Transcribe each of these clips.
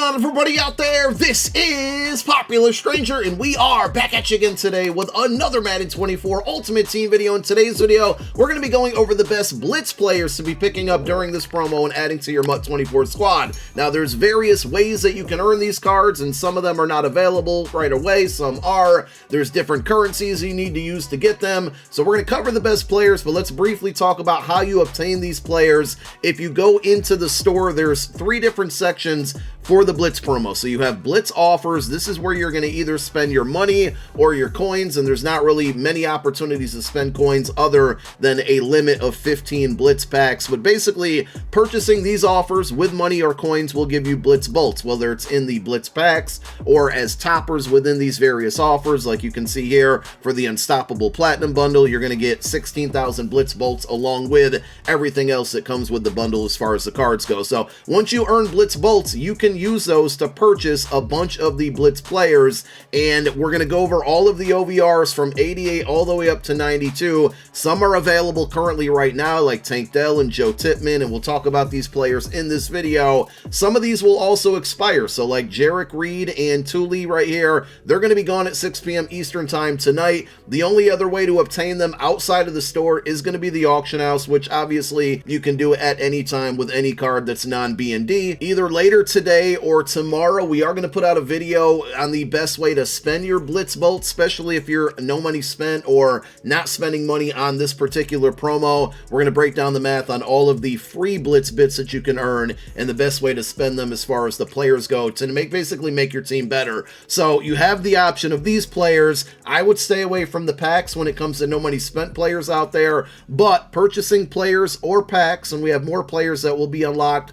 on, everybody out there? This is Popular Stranger, and we are back at you again today with another Madden 24 Ultimate Team video. In today's video, we're going to be going over the best Blitz players to be picking up during this promo and adding to your MUT 24 squad. Now, there's various ways that you can earn these cards, and some of them are not available right away, some are. There's different currencies you need to use to get them, so we're going to cover the best players, but let's briefly talk about how you obtain these players. If you go into the store, there's 3 different sections for the Blitz promo. So you have Blitz offers. This is where you're going to either spend your money or your coins, and there's not really many opportunities to spend coins other than a limit of 15 Blitz packs. But basically, purchasing these offers with money or coins will give you Blitz Bolts, whether it's in the Blitz packs or as toppers within these various offers. Like you can see here, for the Unstoppable Platinum bundle, you're going to get 16,000 Blitz Bolts along with everything else that comes with the bundle as far as the cards go. So once you earn Blitz Bolts, you can use those to purchase a bunch of the Blitz players, and we're going to go over all of the OVRs from 88 all the way up to 92. Some are available currently right now, like Tank Dell and Joe Tippmann, and we'll talk about these players in this video. Some of these will also expire, so like Jarek Reed and Thule right here, they're going to be gone at 6 p.m. Eastern time tonight. The only other way to obtain them outside of the store is going to be the auction house, which obviously you can do it at any time with any card that's non-B&D. Either later today or tomorrow, we are going to put out a video on the best way to spend your Blitz Bolt, especially if you're no money spent or not spending money on this particular promo. We're going to break down the math on all of the free Blitz bits that you can earn and the best way to spend them as far as the players go to basically make your team better. So you have the option of these players. I would stay away from the packs when it comes to no money spent players out there, but purchasing players or packs, and we have more players that will be unlocked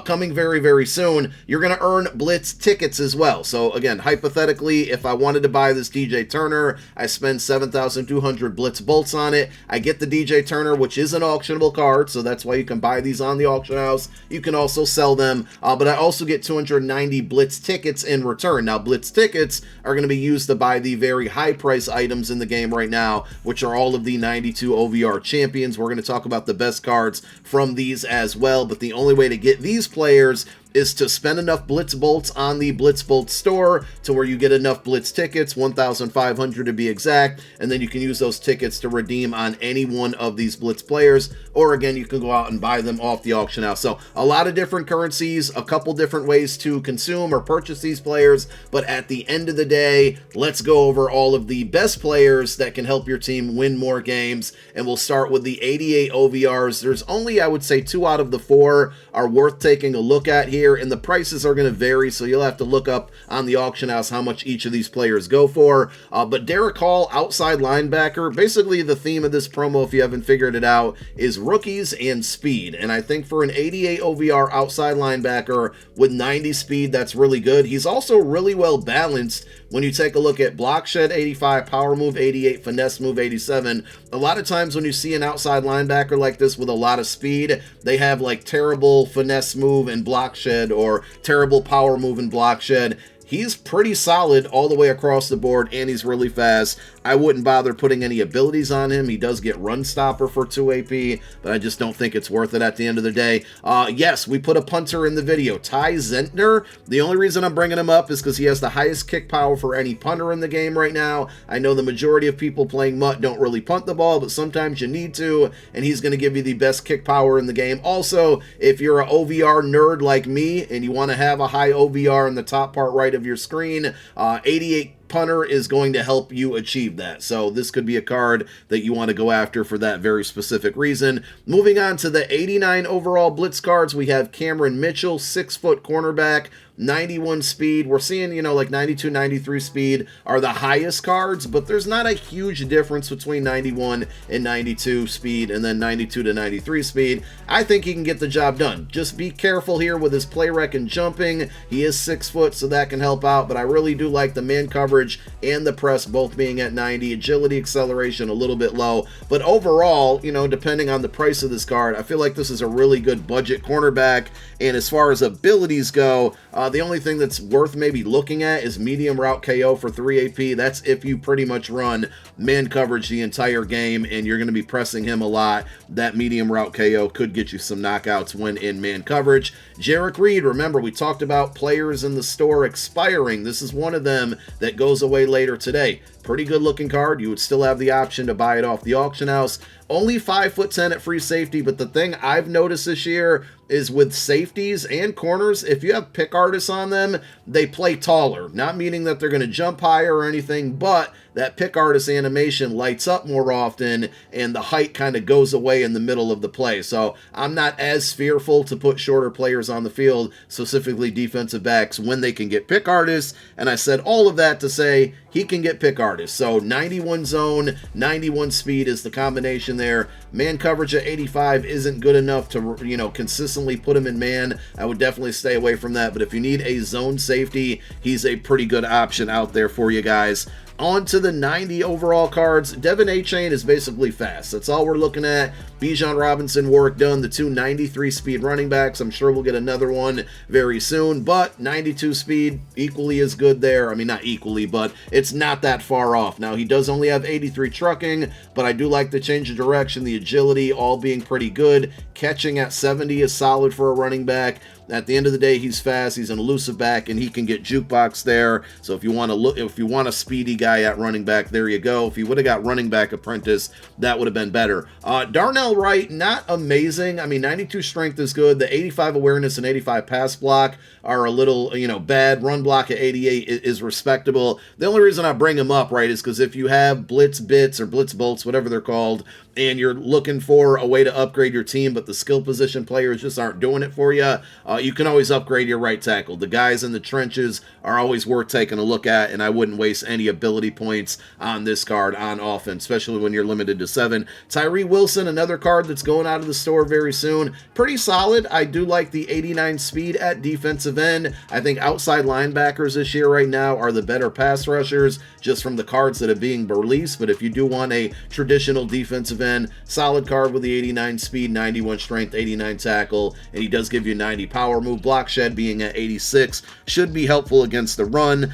coming very, very soon, you're going to earn Blitz tickets as well. So again, hypothetically, if I wanted to buy this DJ Turner, I spend 7,200 Blitz Bolts on it. I get the DJ Turner, which is an auctionable card, so that's why you can buy these on the auction house. You can also sell them, but I also get 290 Blitz tickets in return. Now, Blitz tickets are going to be used to buy the very high price items in the game right now, which are all of the 92 OVR champions. We're going to talk about the best cards from these as well, but the only way to get these players is to spend enough Blitz Bolts on the Blitz Bolt store to where you get enough Blitz tickets, 1,500 to be exact, and then you can use those tickets to redeem on any one of these Blitz players, or again, you can go out and buy them off the auction house. So a lot of different currencies, a couple different ways to consume or purchase these players, but at the end of the day, let's go over all of the best players that can help your team win more games, and we'll start with the 88 OVRs. There's only, I would say, 2 out of the 4 are worth taking a look at here, and the prices are going to vary, so you'll have to look up on the auction house how much each of these players go for. But Derek Hall, outside linebacker, basically the theme of this promo, if you haven't figured it out, is rookies and speed, and I think for an 88 OVR outside linebacker with 90 speed, that's really good. He's also really well balanced when you take a look at block shed 85, power move 88, finesse move 87. A lot of times when you see an outside linebacker like this with a lot of speed, they have like terrible finesse move and block shed or terrible power move and block shed. He's pretty solid all the way across the board, and he's really fast. I wouldn't bother putting any abilities on him. He does get run stopper for 2 AP, but I just don't think it's worth it at the end of the day. Yes, we put a punter in the video, Ty Zentner. The only reason I'm bringing him up is because he has the highest kick power for any punter in the game right now. I know the majority of people playing MUT don't really punt the ball, but sometimes you need to, and he's going to give you the best kick power in the game. Also, if you're an OVR nerd like me and you want to have a high OVR in the top part right of your screen, 88 punter is going to help you achieve that. So this could be a card that you want to go after for that very specific reason. Moving on to the 89 overall Blitz cards, we have Cameron Mitchell, 6-foot cornerback, 91 speed. We're seeing, like 92, 93 speed are the highest cards, but there's not a huge difference between 91 and 92 speed and then 92 to 93 speed. I think he can get the job done. Just be careful here with his play rec and jumping. He is 6 foot, so that can help out, but I really do like the man coverage coverage and the press both being at 90. Agility, acceleration a little bit low, but overall, you know, depending on the price of this card, I feel like this is a really good budget cornerback. And as far as abilities go, the only thing that's worth maybe looking at is medium route KO for 3 AP. That's if you pretty much run man coverage the entire game and you're going to be pressing him a lot. That medium route KO could get you some knockouts when in man coverage. Jarek Reed, remember we talked about players in the store expiring. This is one of them that goes away later today. Pretty good looking card. You would still have the option to buy it off the auction house. Only 5'10" at free safety, but the thing I've noticed this year is with safeties and corners, if you have pick artists on them, they play taller. Not meaning that they're going to jump higher or anything, but that pick artist animation lights up more often and the height kind of goes away in the middle of the play. So I'm not as fearful to put shorter players on the field, specifically defensive backs, when they can get pick artists. And I said all of that to say he can get pick artists. So 91 zone, 91 speed is the combination there. Man coverage at 85 isn't good enough to, you know, consistently put him in man. I would definitely stay away from that. But if you need a zone safety, he's a pretty good option out there for you guys. On to the 90 overall cards. Devin A-Chain is basically fast. That's all we're looking at. Bijan Robinson, Warwick Dunn, the two 93 speed running backs. I'm sure we'll get another one very soon, but 92 speed, equally as good there. I mean, not equally, but it's not that far off. Now, he does only have 83 trucking, but I do like the change of direction, the agility, all being pretty good. Catching at 70 is solid for a running back. At the end of the day, he's fast, he's an elusive back, and he can get jukebox there. So if you want to look, if you want a speedy guy at running back, there you go. If you would have got running back apprentice, that would have been better. Darnell Wright, not amazing. I mean, 92 strength is good. The 85 awareness and 85 pass block are a little, you know, bad. Run block at 88 is respectable. The only reason I bring him up, right, is because if you have blitz bits or blitz bolts, whatever they're called, and you're looking for a way to upgrade your team, but the skill position players just aren't doing it for you, you can always upgrade your right tackle. The guys in the trenches are always worth taking a look at, and I wouldn't waste any ability points on this card on offense, especially when you're limited to 7. Tyree Wilson, another card that's going out of the store very soon. Pretty solid. I do like the 89 speed at defensive end. I think outside linebackers this year right now are the better pass rushers, just from the cards that are being released. But if you do want a traditional defensive end, solid card with the 89 speed, 91 strength, 89 tackle, and he does give you 90 power move. Block shed being at 86 should be helpful against the run.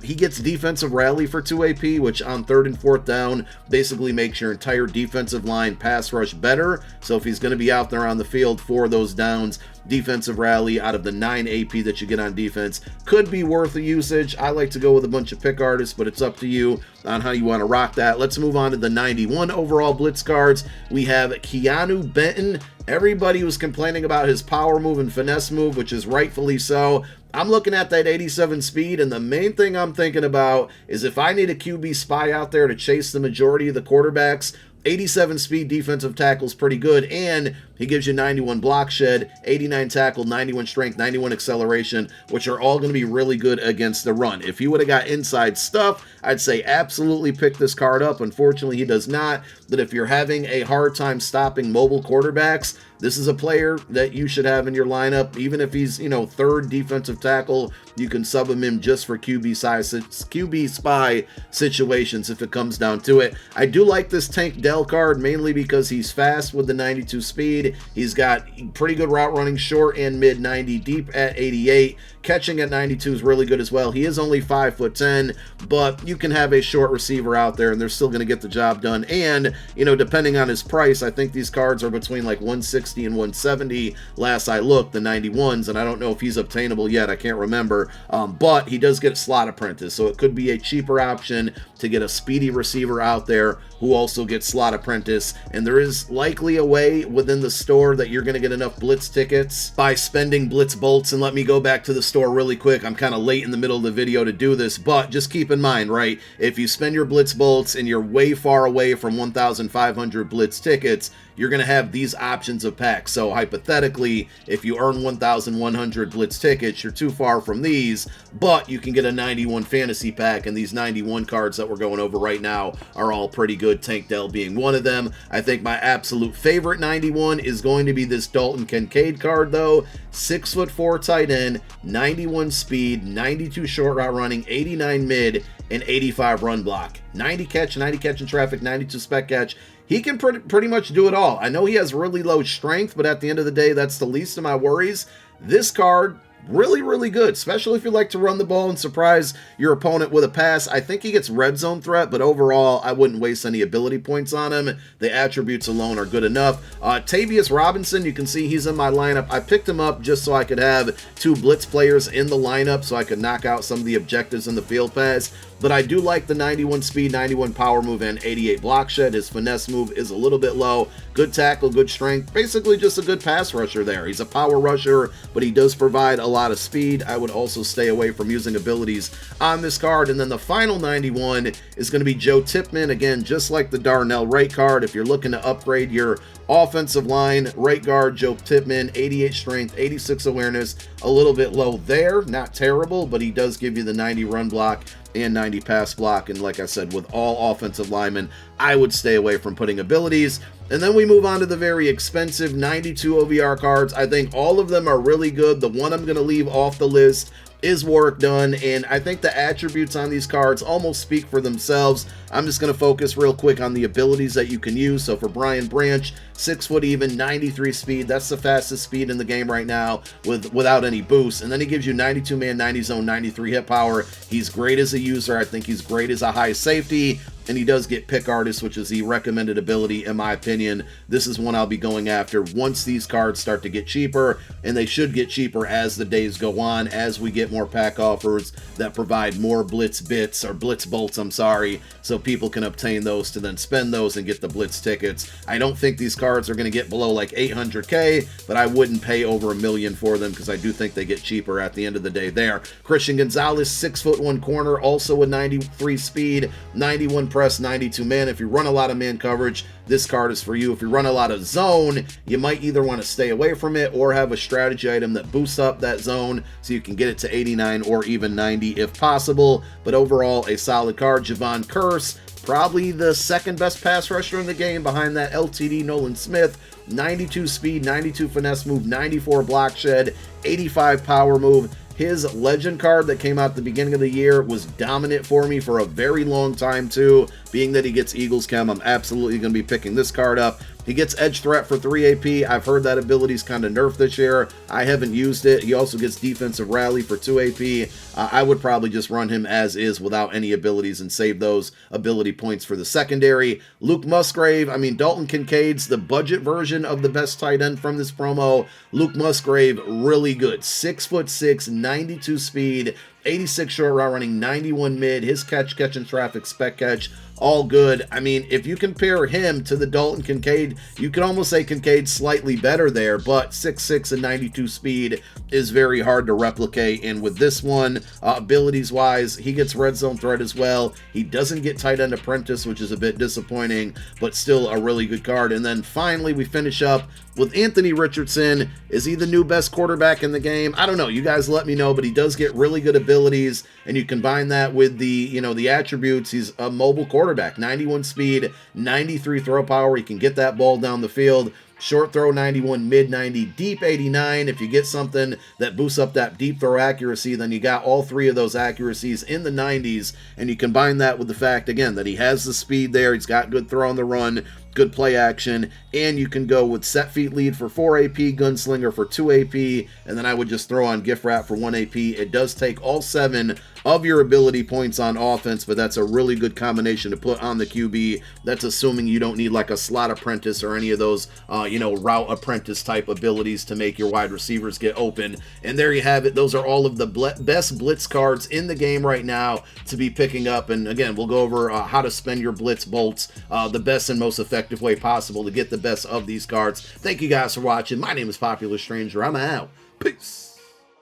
He gets defensive rally for 2 AP, which on 3rd and 4th down basically makes your entire defensive line pass rush better. So if he's going to be out there on the field for those downs, defensive rally out of the 9 AP that you get on defense could be worth the usage. I like to go with a bunch of pick artists, but it's up to you on how you want to rock that. Let's move on to the 91 overall blitz cards. We have Keanu Benton. Everybody was complaining about his power move and finesse move, which is rightfully so. I'm looking at that 87 speed, and the main thing I'm thinking about is if I need a QB spy out there to chase the majority of the quarterbacks, 87 speed defensive tackle is pretty good, and he gives you 91 block shed, 89 tackle, 91 strength, 91 acceleration, which are all going to be really good against the run. If he would have got inside stuff, I'd say absolutely pick this card up. Unfortunately, he does not. But if you're having a hard time stopping mobile quarterbacks, this is a player that you should have in your lineup. Even if he's, you know, 3rd defensive tackle, you can sub him in just for QB spy situations if it comes down to it. I do like this Tank Dell card, mainly because he's fast with the 92 speed. He's got pretty good route running, short and mid, 90, deep at 88. Catching at 92 is really good as well. He is only 5'10", but you can have a short receiver out there and they're still going to get the job done. And, you know, depending on his price, I think these cards are between like 160 and 170 last I looked, the 91s, and I don't know if he's obtainable yet. I can't remember, but he does get slot apprentice, so it could be a cheaper option to get a speedy receiver out there who also gets slot apprentice. And there is likely a way within the store that you're going to get enough blitz tickets by spending blitz bolts. And let me go back to the store really quick. I'm kind of late in the middle of the video to do this, but just keep in mind, right, if you spend your blitz bolts and you're way far away from 1,500 blitz tickets, you're going to have these options of packs. So hypothetically, if you earn 1,100 Blitz tickets, you're too far from these, but you can get a 91 fantasy pack, and these 91 cards that we're going over right now are all pretty good, Tank Dell being one of them. I think my absolute favorite 91 is going to be this Dalton Kincaid card, though. 6'4" tight end, 91 speed, 92 short route running, 89 mid, and 85 run block. 90 catch in traffic, 92 spec catch. He can pretty much do it all. I know he has really low strength, but at the end of the day, that's the least of my worries. This card, really good, especially if you like to run the ball and surprise your opponent with a pass. I think he gets red zone threat, but overall, I wouldn't waste any ability points on him. The attributes alone are good enough. Tavius Robinson, you can see he's in my lineup. I picked him up just so I could have 2 blitz players in the lineup so I could knock out some of the objectives in the field pass. But I do like the 91 speed, 91 power move, and 88 block shed. His finesse move is a little bit low. Good tackle, good strength. Basically just a good pass rusher there. He's a power rusher, but he does provide a lot of speed. I would also stay away from using abilities on this card. And then the final 91 is going to be Joe Tipman. Again, just like the Darnell Wright card, if you're looking to upgrade your offensive line, right guard, Joe Tipman, 88 strength, 86 awareness, a little bit low there. Not terrible, but he does give you the 90 run block and 90 pass block. And like I said, with all offensive linemen, I would stay away from putting abilities. And then we move on to the very expensive 92 OVR cards. I think all of them are really good. The one I'm going to leave off the list is Warwick Dunn, and I think the attributes on these cards almost speak for themselves. I'm just going to focus real quick on the abilities that you can use. So for Brian Branch, 6 foot even, 93 speed. That's the fastest speed in the game right now without any boost. And then he gives you 92 man, 90 zone, 93 hit power. He's great as a user. I think he's great as a high safety. And he does get Pick Artist, which is the recommended ability, in my opinion. This is one I'll be going after once these cards start to get cheaper, and they should get cheaper as the days go on, as we get more pack offers that provide more Blitz bits, or Blitz bolts, I'm sorry, so people can obtain those to then spend those and get the Blitz tickets. I don't think these cards are going to get below like 800K, but I wouldn't pay over $1 million for them because I do think they get cheaper at the end of the day there. Christian Gonzalez, 6'1" corner, also a 93 speed, 91 press, 92 man. If you run a lot of man coverage, this card is for you. If you run a lot of zone, you might either want to stay away from it or have a strategy item that boosts up that zone so you can get it to 89 or even 90 if possible. But overall, a solid card. Javon Curse, probably the second best pass rusher in the game behind that LTD Nolan Smith. 92 speed, 92 finesse move, 94 block shed, 85 power move. His legend card that came out at the beginning of the year was dominant for me for a very long time too. Being that he gets Eagles Chem, I'm absolutely going to be picking this card up. He gets Edge Threat for 3 AP. I've heard that ability's kind of nerfed this year. I haven't used it. He also gets Defensive Rally for 2 AP. I would probably just run him as is without any abilities and save those able points for the secondary. Luke Musgrave, I mean, Dalton Kincaid's the budget version of the best tight end from this promo. Luke Musgrave, really good. 6'6", 92 speed, 86 short route running, 91 mid. His catch in traffic, spec catch, all good. I mean, if you compare him to the Dalton Kincaid, you could almost say Kincaid's slightly better there, but 6'6" and 92 speed is very hard to replicate. And with this one, abilities-wise, he gets red zone threat as well. He doesn't get tight end apprentice, which is a bit disappointing, but still a really good card. And then finally, we finish up with Anthony Richardson. Is he the new best quarterback in the game? I don't know. You guys let me know, but he does get really good abilities, and you combine that with the, the attributes. He's a mobile quarterback, 91 speed, 93 throw power. He can get that ball down the field. Short throw 91, mid 90, deep 89. If you get something that boosts up that deep throw accuracy, then you got all 3 of those accuracies in the 90s, and you combine that with the fact, again, that he has the speed there. He's got good throw on the run, good play action, and you can go with set feet lead for 4 AP, gunslinger for 2 AP, and then I would just throw on gift wrap for 1 AP. It does take all 7 of your ability points on offense, but that's a really good combination to put on the QB. That's assuming you don't need like a slot apprentice or any of those, route apprentice type abilities to make your wide receivers get open. And there you have it. Those are all of the best blitz cards in the game right now to be picking up. And again, we'll go over how to spend your blitz bolts the best and most effective way possible to get the best of these cards. Thank you guys for watching. My name is Popular Stranger. I'm out. Peace.